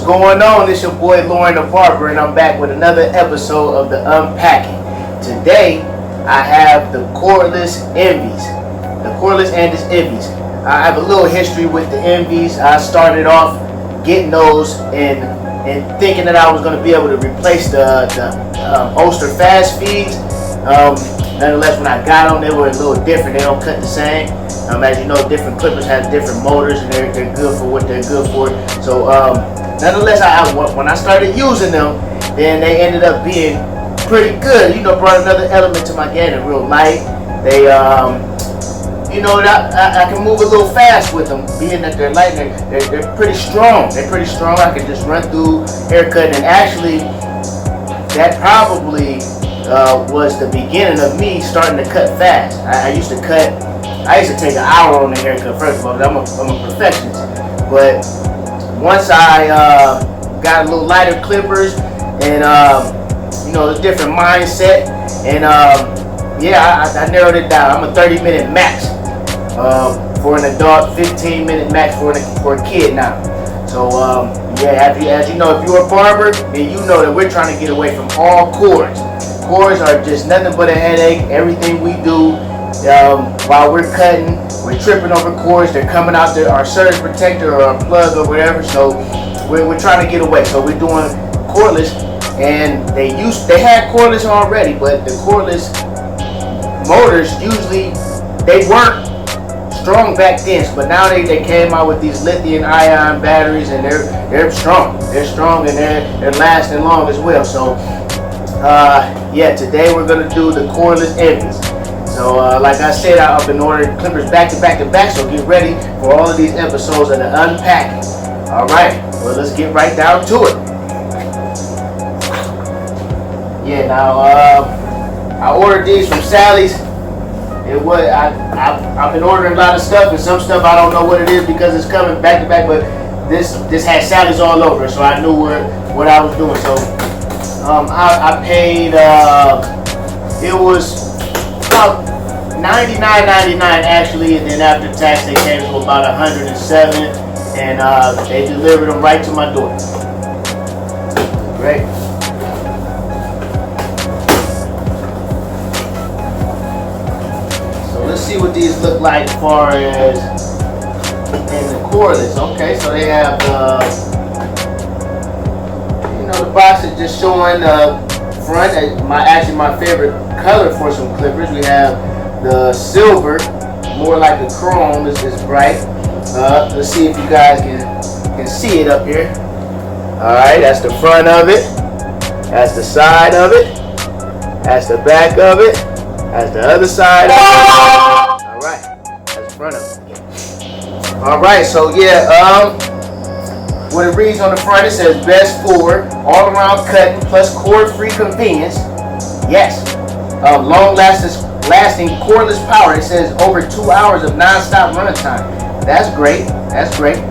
going on? It's your boy Loren The Barber, and I'm back with another episode of the Unpacking. Today, I have the Cordless Envies, the Cordless Andis Envies. I have a little history with the Envies. I started off getting those and thinking that I was going to be able to replace the Oster fast feeds. Nonetheless, when I got them, they were a little different. They don't cut the same. As you know, different clippers have different motors, and they're good for what they're good for. So, nonetheless, when I started using them, then they ended up being pretty good. You know, brought another element to my game. They're real light. They, you know, I can move a little fast with them, being that they're light. They're pretty strong. They're pretty strong. I can just run through haircut, and actually, that probably was the beginning of me starting to cut fast. I used to take an hour on the haircut, first of all, because I'm a perfectionist. But once I got a little lighter clippers and, you know, a different mindset, and yeah, I narrowed it down. I'm a 30-minute max for an adult, 15-minute max for a kid now. So, yeah, as you know, if you're a barber, then you know that we're trying to get away from all cords. Cords are just nothing but a headache. Everything we do while we're cutting, we're tripping over cords. They're coming out there, our surge protector or our plug or whatever. So we're trying to get away. So we're doing cordless, and they had cordless already, but the cordless motors usually they weren't strong back then. But now they came out with these lithium-ion batteries, and they're strong. They're strong, and they're lasting long as well. So yeah, today we're gonna do the Cordless Andis. So like I said, I've been ordering clippers back to back to back, so get ready for all of these episodes of the Unpacking. Alright, well, let's get right down to it. Yeah, now I ordered these from Sally's. I've been ordering a lot of stuff, and some stuff I don't know what it is because it's coming back to back, but this has Sally's all over, so I knew what I was doing. So I paid, it was about $99.99 actually, and then after tax they came to about $107, and they delivered them right to my door. Great. So let's see what these look like as far as in the cordless. Okay, so they have the box is just showing the front. Actually my favorite color for some clippers. We have the silver, more like a chrome. It's bright. Let's see if you guys can see it up here. Alright, that's the front of it. That's the side of it. That's the back of it. That's the other side of it. Alright, that's the front of it. Alright, so yeah, what it reads on the front, it says best for all-around cutting plus cord-free convenience. Yes. Long-lasting cordless power. It says over 2 hours of non-stop running time. That's great. That's great.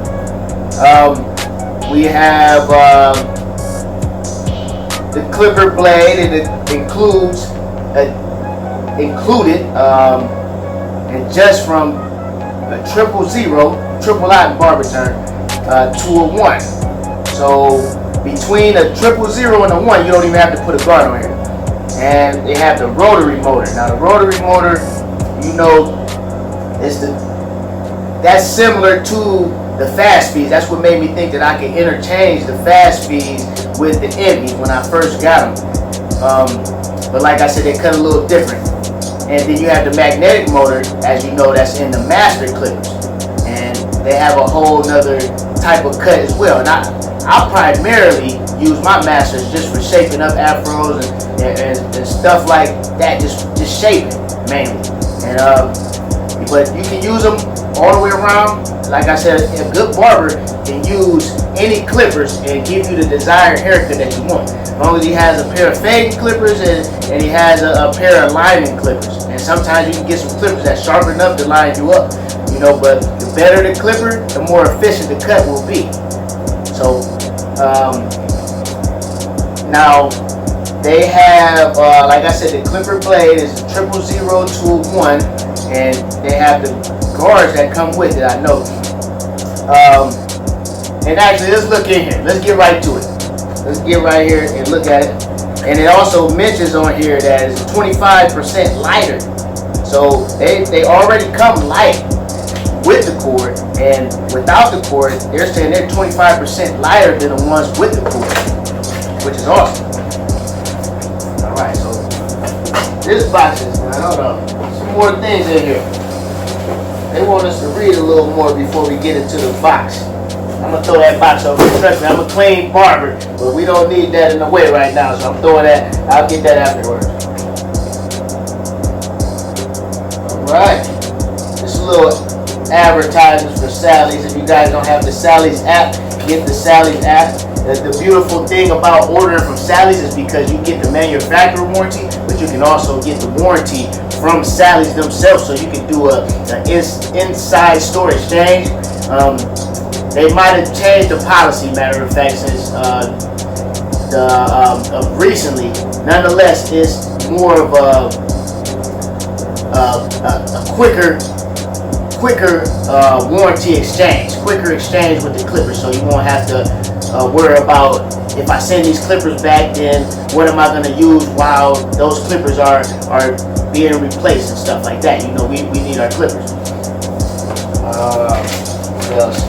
We have the clipper blade, and it included and just from a 000, I barber term, to a 1. So between a 000 and a 1, you don't even have to put a guard on here. And they have the rotary motor. Now the rotary motor, you know, that's similar to the fast feeds. That's what made me think that I could interchange the fast feeds with the Envies when I first got them. But like I said, they cut a little different. And then you have the magnetic motor, as you know, that's in the master clippers. And they have a whole nother type of cut as well. And I primarily use my masters just for shaping up afros and stuff like that, just shaping mainly. And but you can use them all the way around. Like I said, a good barber can use any clippers and give you the desired haircut that you want. As long as he has a pair of fading clippers and he has a pair of lining clippers. And sometimes you can get some clippers that's sharp enough to line you up. You know, but the better the clipper, the more efficient the cut will be. So now they have, like I said, the clipper blade is 000 to a 1, and they have the guards that come with it. I know. And actually, let's look in here. Let's get right to it. Let's get right here and look at it. And it also mentions on here that it's 25% lighter. So they already come light with the cord, and without the cord, they're saying they're 25% lighter than the ones with the cord, which is awesome. All right, so this box is, hold on, some more things in here. They want us to read a little more before we get into the box. I'm gonna throw that box over here. Trust me, I'm a clean barber, but we don't need that in the way right now, so I'm throwing that. I'll get that afterwards. All right, just a little advertisements for Sally's. If you guys don't have the Sally's app, get the Sally's app. The beautiful thing about ordering from Sally's is because you get the manufacturer warranty, but you can also get the warranty from Sally's themselves, so you can do an inside store exchange. They might have changed the policy, matter of fact, since recently. Nonetheless, it's more of a quicker warranty exchange, quicker exchange with the clippers, so you won't have to worry about, if I send these clippers back, then what am I going to use while those clippers are being replaced and stuff like that. You know, we need our clippers. What else?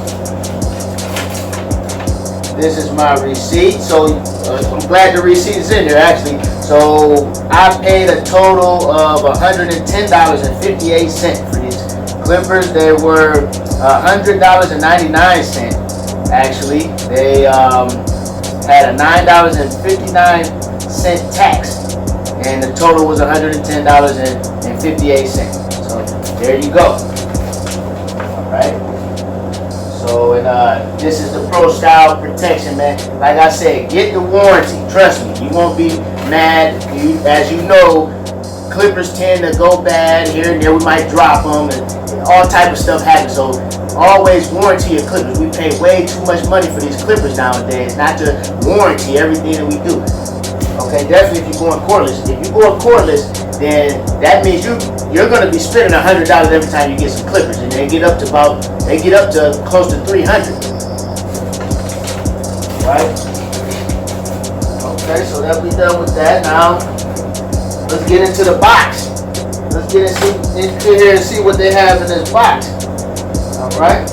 This is my receipt. So I'm glad the receipt is in there, actually. So I paid a total of $110.58 for these clippers. They were $100.99. Actually, they had a $9.59 tax, and the total was $110.58. So there you go. All right. So this is the Pro Style Protection, man. Like I said, get the warranty. Trust me, you won't be mad. As you know, clippers tend to go bad here and there. We might drop them, and all type of stuff happens. So always warranty your clippers. We pay way too much money for these clippers nowadays, not to warranty everything that we do. Okay, definitely if you're going cordless. If you're going cordless, then that means you're going to be spending $100 every time you get some clippers, and they get up to close to $300. Right? Okay, so that we done with that. Now let's get into the box. Let's get into here and see what they have in this box. All right.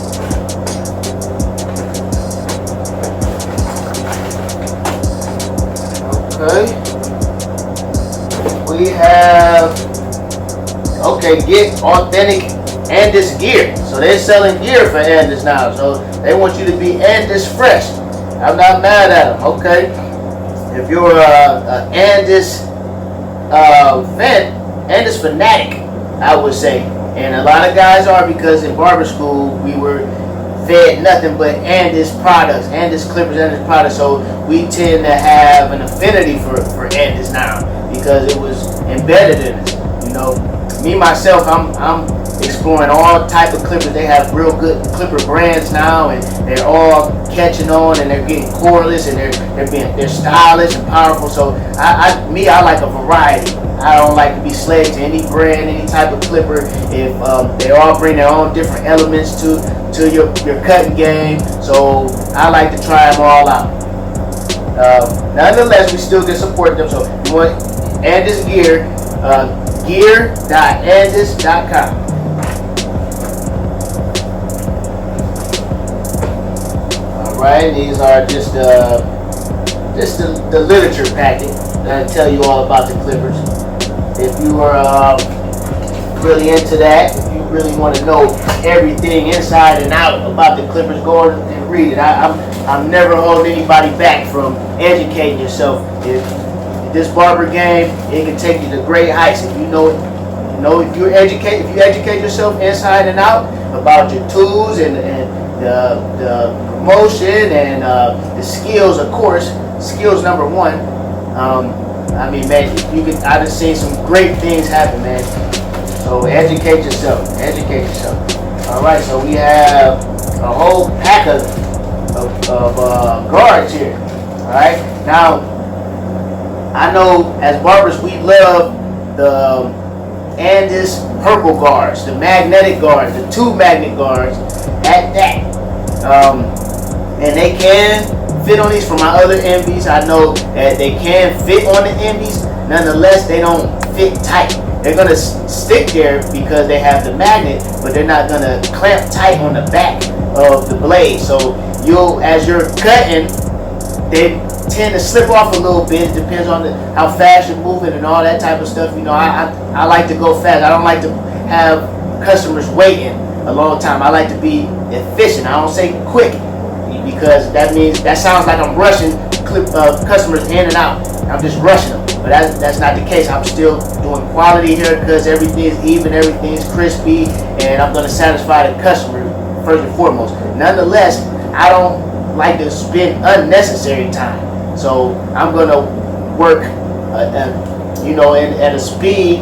Okay. We have, get authentic Andis gear. So they're selling gear for Andis now. So they want you to be Andis fresh. I'm not mad at them. Okay. If you're a Andis fan, Andis fanatic, I would say. And a lot of guys are, because in barber school we were fed nothing but Andis products, Andis clippers, Andis products. So we tend to have an affinity for Andis now because it was embedded in us. You know, me myself, I'm exploring all type of clippers. They have real good clipper brands now, and they're all catching on, and they're getting cordless, and they're stylish and powerful. So I like a variety. I don't like to be slave to any brand, any type of clipper. If they all bring their own different elements to your cutting game, so I like to try them all out. Nonetheless, we still can support them. So you want Andis gear, gear.andis.com. All right, these are just the literature packet that tell you all about the clippers. If you are really into that, if you really want to know everything inside and out about the clippers, go and read it. I'm never holding anybody back from educating yourself. If this barber game, it can take you to great heights. If if you educate yourself inside and out about your tools and the promotion and the skills, of course. Skills number one. I mean, man, I've seen some great things happen, man. So educate yourself. Educate yourself. All right. So we have a whole pack of guards here. All right. Now, I know as barbers we love the Andis purple guards, the magnetic guards, the two magnet guards. At that, and they can fit on these. For my other Envies, I know that they can fit on the Envies. Nonetheless, they don't fit tight. They're gonna stick there because they have the magnet, but they're not gonna clamp tight on the back of the blade. So as you're cutting, they tend to slip off a little bit. It depends on how fast you're moving and all that type of stuff. You know, I like to go fast. I don't like to have customers waiting a long time. I like to be efficient. I don't say quick, because that sounds like I'm rushing customers in and out. I'm just rushing them, but that's not the case. I'm still doing quality haircuts. Everything is even, everything is crispy, and I'm going to satisfy the customer first and foremost. Nonetheless, I don't like to spend unnecessary time, so I'm going to work, at a speed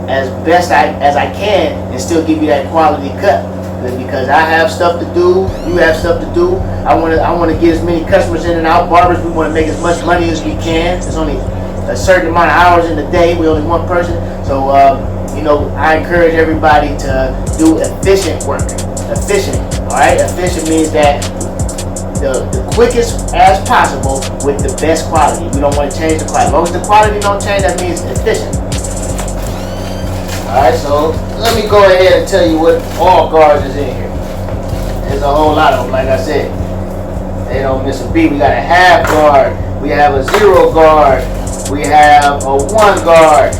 as best as I can, and still give you that quality cut. Because I have stuff to do, you have stuff to do. I want to get as many customers in and out. Barbers, we want to make as much money as we can. There's only a certain amount of hours in the day. We're only one person, so I encourage everybody to do efficient work. Efficient, all right. Efficient means that the quickest as possible with the best quality. We don't want to change the quality. As long as the quality don't change, that means efficient. Alright, so let me go ahead and tell you what all guards is in here. There's a whole lot of them, like I said. They don't miss a beat. We got a half guard. We have a 0 guard. We have a 1 guard.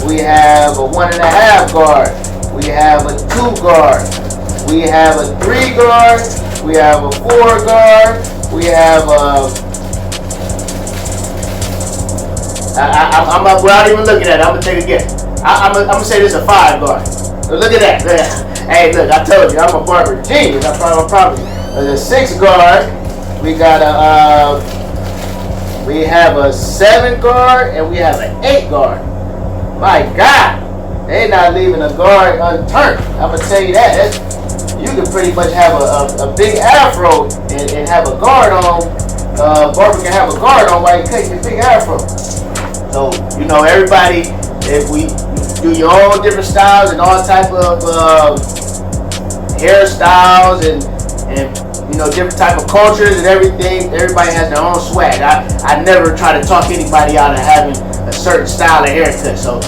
We have a 1.5 guard. We have a 2 guard. We have a 3 guard. We have a 4 guard. We have a... I'm not even looking at it. I'm going to take a guess. I'm gonna say this is a 5 guard. Look at that. Hey, look, I told you, I'm a barber genius. I'm probably the 6 guard. We got we have a 7 guard, and we have an 8 guard. My God, they not leaving a guard unturned. I'm gonna tell you that. You can pretty much have a big afro and have a guard on. Barber can have a guard on while you cut your big afro. So everybody, if we do your own different styles and all type of hairstyles and different type of cultures and everything. Everybody has their own swag. I never try to talk anybody out of having a certain style of haircut. So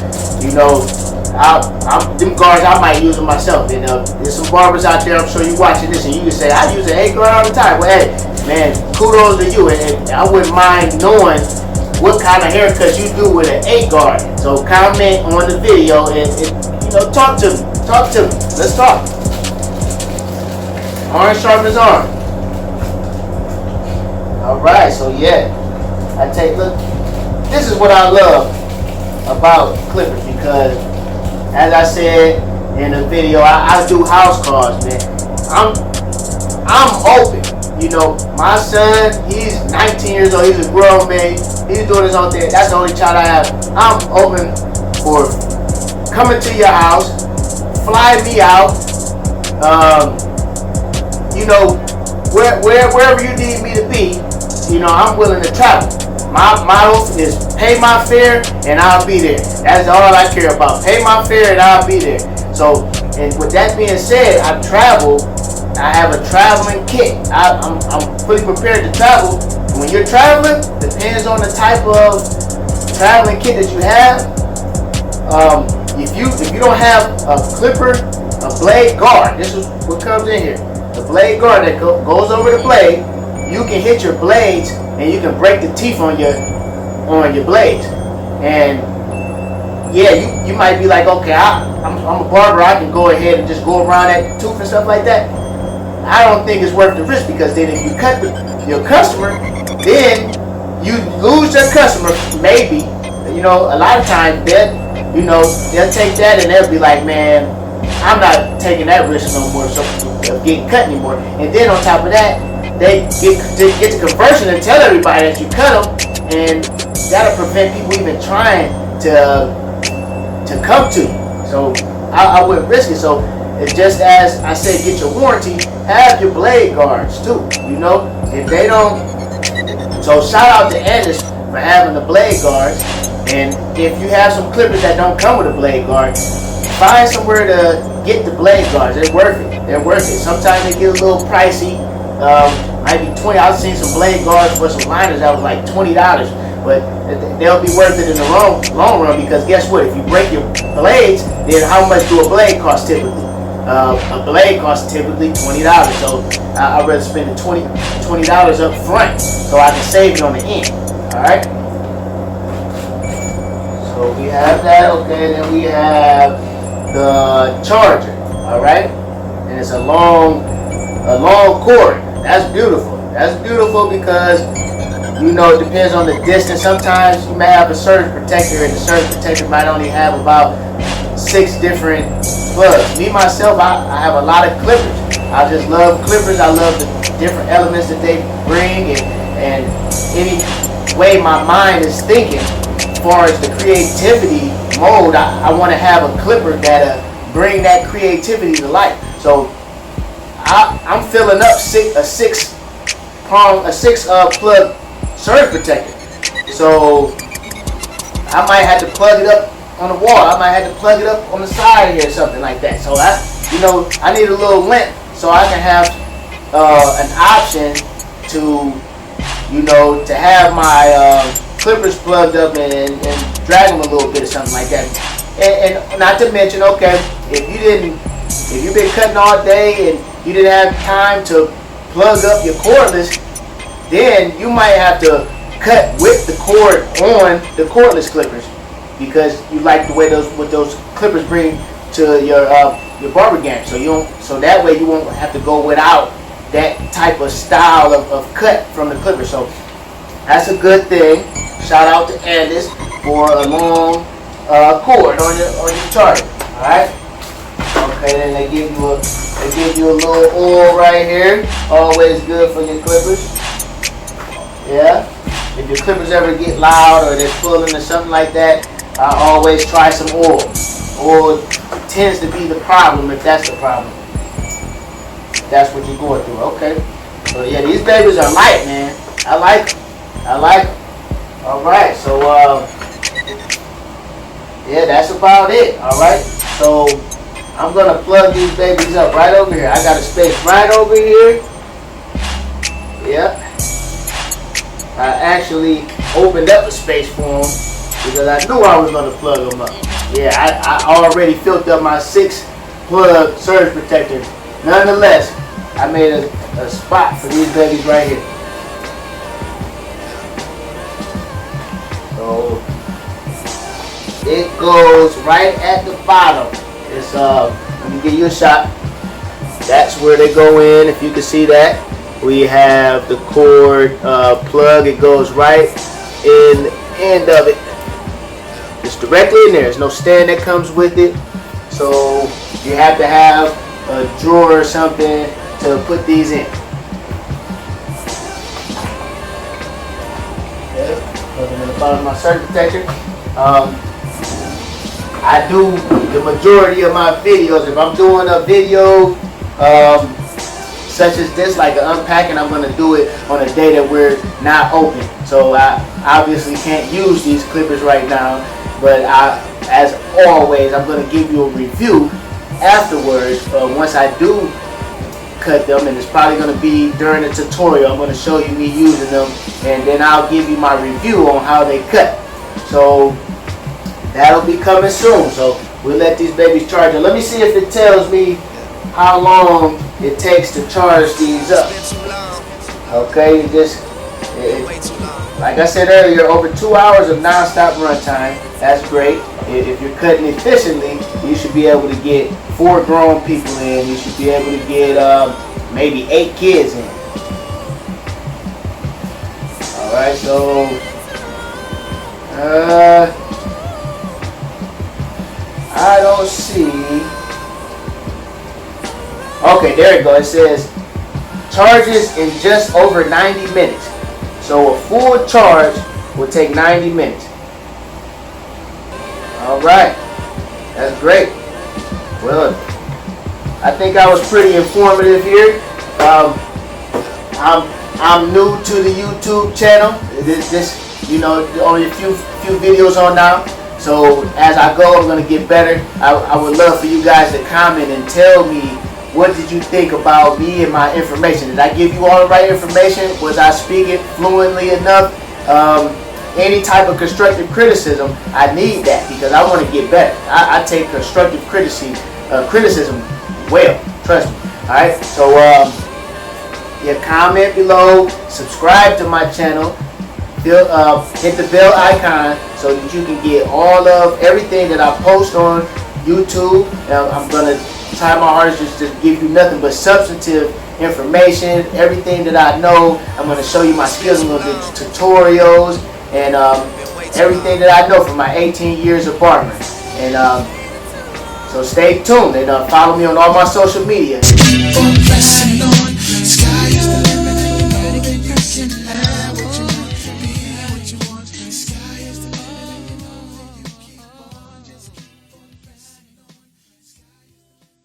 them guards I might use them myself. There's some barbers out there. I'm sure you watching this and you can say I use an 8 guard all the time. Well, hey man, kudos to you. And I wouldn't mind knowing what kind of haircuts you do with an 8 guard. So comment on the video and talk to me. Let's talk. Iron sharpens iron. Alright, so yeah. Look, this is what I love about clippers, because as I said in the video, I do house calls, man. I'm open. My son, he's 19 years old. He's a grown man. He's doing his own thing. That's the only child I have. I'm open for coming to your house, fly me out, wherever you need me to be. I'm willing to travel. My motto is pay my fare and I'll be there. That's all I care about. Pay my fare and I'll be there. So, and with that being said, I travel. I have a traveling kit. I'm fully prepared to travel. When you're traveling, depends on the type of traveling kit that you have. If you don't have a clipper, a blade guard, this is what comes in here. The blade guard that goes over the blade, you can hit your blades and you can break the teeth on your blades. And yeah, you might be like, okay, I'm a barber. I can go ahead and just go around that tooth and stuff like that. I don't think it's worth the risk, because then if you cut your customer, then you lose your customer. Maybe, a lot of times they'll take that and they'll be like, man, I'm not taking that risk no more, so of getting cut anymore. And then on top of that, they get the conversion and tell everybody that you cut them, and that'll prevent people even trying to come to you. So I wouldn't risk it. So it's just as I said, get your warranty, have your blade guards too. If they don't. So shout out to Andis for having the blade guards. And if you have some clippers that don't come with a blade guard, find somewhere to get the blade guards. They're worth it. Sometimes they get a little pricey. might be 20. I've seen some blade guards for some liners that was like $20, but they'll be worth it in the long run, because guess what? If you break your blades, then how much do a blade cost typically? A blade costs typically $20, so I'd rather spend the $20 up front so I can save it on the end. All right. So we have that. Okay, then we have the charger. All right, and it's a long cord. That's beautiful. That's beautiful because, you know, it depends on the distance. Sometimes you may have a surge protector, and the surge protector might only have about 6 different plugs. Me, myself, I have a lot of clippers. I just love clippers. I love the different elements that they bring, and any way my mind is thinking as far as the creativity mode, I want to have a clipper that bring that creativity to life. So I'm filling up a six plug surge protector. So I might have to plug it up on the wall. I might have to plug it up on the side here or something like that. So I need a little length so I can have an option to, to have my clippers plugged up and drag them a little bit or something like that. And not to mention, okay, if you've been cutting all day and you didn't have time to plug up your cordless, then you might have to cut with the cord on the cordless clippers, because you like the way those clippers bring to your barber game. So that way you won't have to go without that type of style of cut from the clipper. So that's a good thing. Shout out to Andis for a long cord on your charger. All right. Okay, then they give you a little oil right here. Always good for your clippers. Yeah. If your clippers ever get loud or they're pulling or something like that, I always try some oil. Oil tends to be the problem if that's the problem. If that's what you're going through. Okay. So yeah, these babies are light, man. I like them. All right. So yeah, that's about it. All right. So I'm gonna plug these babies up right over here. I got a space right over here. Yep. I actually opened up a space for them because I knew I was gonna plug them up. Yeah, I already filled up my 6 plug surge protector. Nonetheless, I made a spot for these babies right here. So it goes right at the bottom. It's let me give you a shot. That's where they go in. If you can see that, we have the cord plug. It goes right in the end of it. It's directly in there. There's no stand that comes with it, so you have to have a drawer or something to put these in. Okay, put them in the bottom of my surge protector. I do the majority of my videos. If I'm doing a video such as this, like an unpacking, I'm going to do it on a day that we're not open. So I obviously can't use these clippers right now, but as always, I'm going to give you a review afterwards once I do cut them, and it's probably going to be during the tutorial. I'm going to show you me using them, and then I'll give you my review on how they cut. So that'll be coming soon. So we'll let these babies charge. Let me see if it tells me how long it takes to charge these up. Okay, like I said earlier, over 2 hours of non-stop runtime. That's great. If you're cutting efficiently, you should be able to get 4 grown people in. You should be able to get maybe 8 kids in. All right, so I don't see. Okay, there it goes. It says charges in just over 90 minutes. So a full charge will take 90 minutes. All right, that's great. Well, I think I was pretty informative here. I'm new to the YouTube channel. This only a few videos on now. So as I go, I'm gonna get better. I would love for you guys to comment and tell me what did you think about me and my information? Did I give you all the right information? Was I speaking fluently enough? Any type of constructive criticism, I need that because I want to get better. I take constructive criticism well, trust me. Alright, so comment below, subscribe to my channel, hit the bell icon so that you can get all of everything that I post on YouTube. I'm going to try my hardest just to give you nothing but substantive information, everything that I know. I'm going to show you my skills, I'm going to do tutorials, and everything that I know from my 18 years of barbering. And so stay tuned and follow me on all my social media.